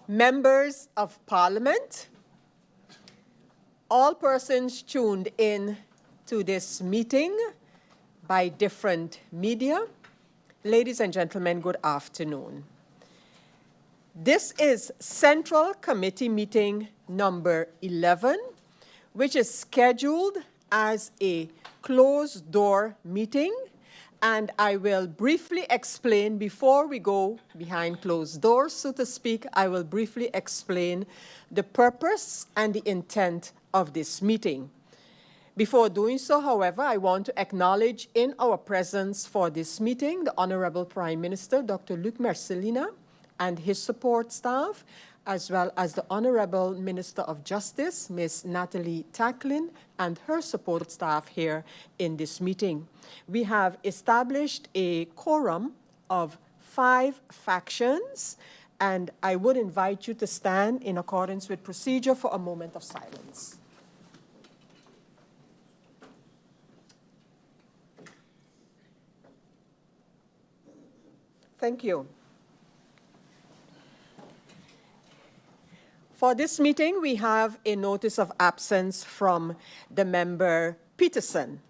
Members of Parliament, all persons tuned in to this meeting by different media, ladies and gentlemen, good afternoon. This is Central Committee meeting number 11, which is scheduled as a closed-door meeting, and I will briefly explain, before we go behind closed doors, so to speak, I will briefly explain the purpose and the intent of this meeting. Before doing so, however, I want to acknowledge in our presence for this meeting the Honorable Prime Minister, Dr. Luc Mercelina, and his support staff, as well as the Honorable Minister of Justice, Ms. Natalie Tacklin, and her support staff here in this meeting. We have established a quorum of 5 factions, and I would invite you to stand in accordance with procedure for a moment of silence. Thank you. For this meeting, we have a notice of absence from the member Peterson.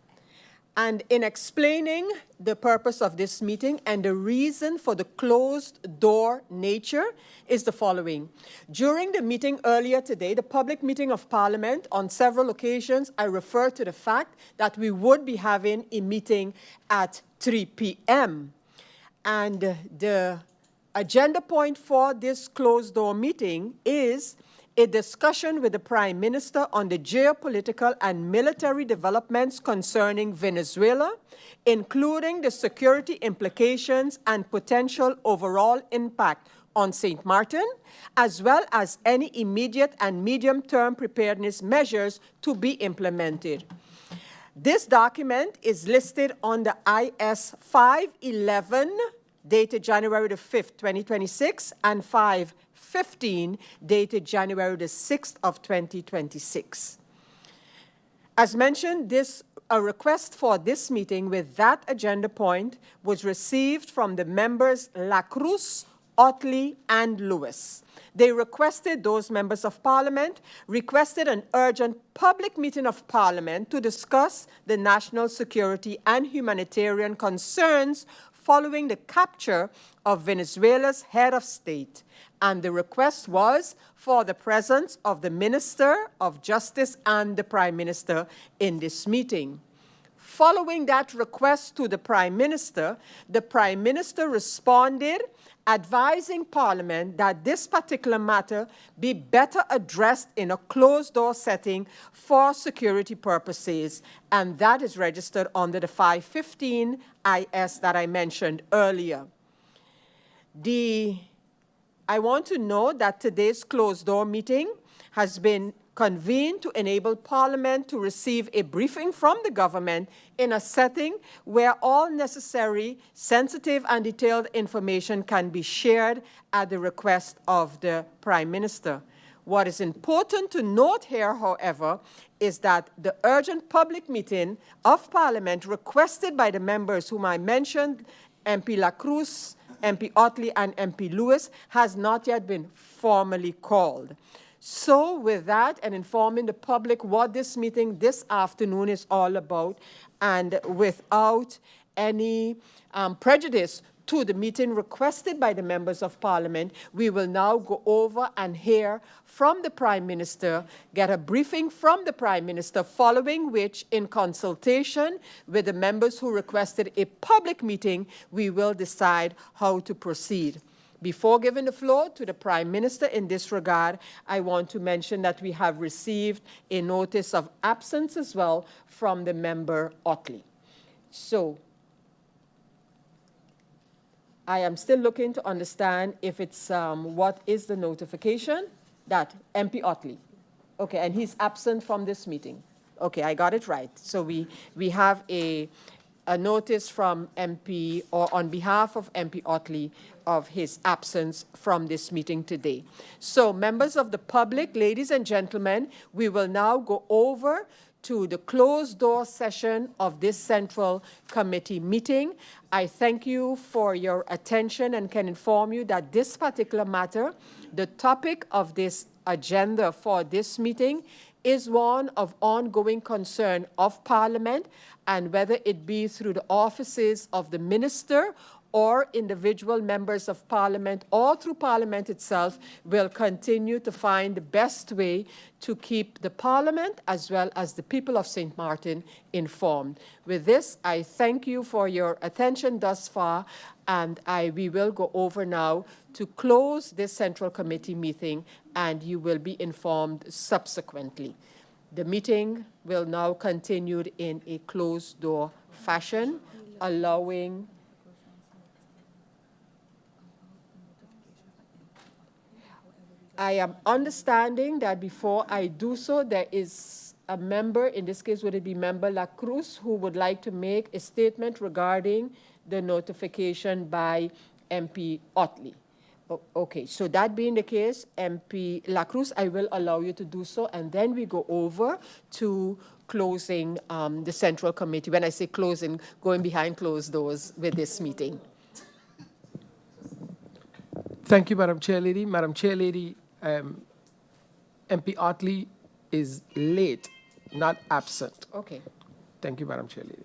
And in explaining the purpose of this meeting and the reason for the closed-door nature is the following. During the meeting earlier today, the public meeting of Parliament, on several occasions, I referred to the fact that we would be having a meeting at 3 p.m. And the agenda point for this closed-door meeting is a discussion with the Prime Minister on the geopolitical and military developments concerning Venezuela, including the security implications and potential overall impact on Sint Maarten, as well as any immediate and medium-term preparedness measures to be implemented. This document is listed on the IS 511, dated January the 5th, 2026, and 515, dated January the 6th of 2026. As mentioned, a request for this meeting with that agenda point was received from the members Lacruz, Otley, and Lewis. They requested, those members of Parliament, requested an urgent public meeting of Parliament to discuss the national security and humanitarian concerns following the capture of Venezuela's head of state. And the request was for the presence of the Minister of Justice and the Prime Minister in this meeting. Following that request to the Prime Minister responded, advising Parliament that this particular matter be better addressed in a closed-door setting for security purposes, and that is registered under the 515 IS that I mentioned earlier. I want to note that today's closed-door meeting has been convened to enable Parliament to receive a briefing from the government in a setting where all necessary, sensitive and detailed information can be shared at the request of the Prime Minister. What is important to note here, however, is that the urgent public meeting of Parliament requested by the members whom I mentioned, MP Lacruz, MP Otley, and MP Lewis, has not yet been formally called. So with that, and informing the public what this meeting this afternoon is all about, and without any prejudice to the meeting requested by the members of Parliament, we will now go over and hear from the Prime Minister, get a briefing from the Prime Minister, following which, in consultation with the members who requested a public meeting, we will decide how to proceed. Before giving the floor to the Prime Minister in this regard, I want to mention that we have received a notice of absence as well from the member Otley. So, I am still looking to understand if it's, what is the notification? That MP Otley. Okay, and he's absent from this meeting. Okay, I got it right. So we have a notice from MP, or on behalf of MP Otley, of his absence from this meeting today. So members of the public, ladies and gentlemen, we will now go over to the closed-door session of this Central Committee meeting. I thank you for your attention and can inform you that this particular matter, the topic of this agenda for this meeting, is one of ongoing concern of Parliament, and whether it be through the offices of the Minister or individual members of Parliament or through Parliament itself, will continue to find the best way to keep the Parliament as well as the people of St. Maarten informed. With this, I thank you for your attention thus far, and we will go over now to close this Central Committee meeting, and you will be informed subsequently. The meeting will now continue in a closed-door fashion, allowing I am understanding that before I do so, there is a member, in this case would it be Member La Cruz, who would like to make a statement regarding the notification by MP Otley. Okay, so that being the case, MP La Cruz, I will allow you to do so, and then we go over to closing the Central Committee. When I say closing, going behind closed doors with this meeting. Thank you, Madam Chair Lady. Madam Chair Lady, MP Otley is late, not absent. Okay. Thank you, Madam Chair Lady.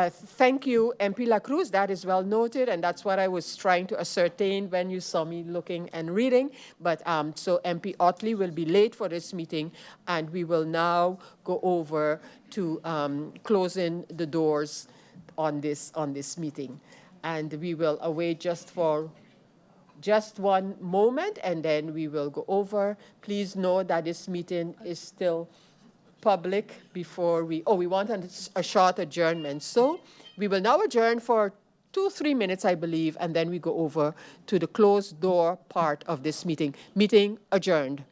Thank you, MP La Cruz. That is well noted, and that's what I was trying to ascertain when you saw me looking and reading. But so MP Otley will be late for this meeting, and we will now go over to closing the doors on this meeting, and we will await just one moment, and then we will go over. Please know that this meeting is still public before we want a short adjournment. So we will now adjourn for 2-3 minutes, I believe, and then we go over to the closed door part of this meeting. Meeting adjourned.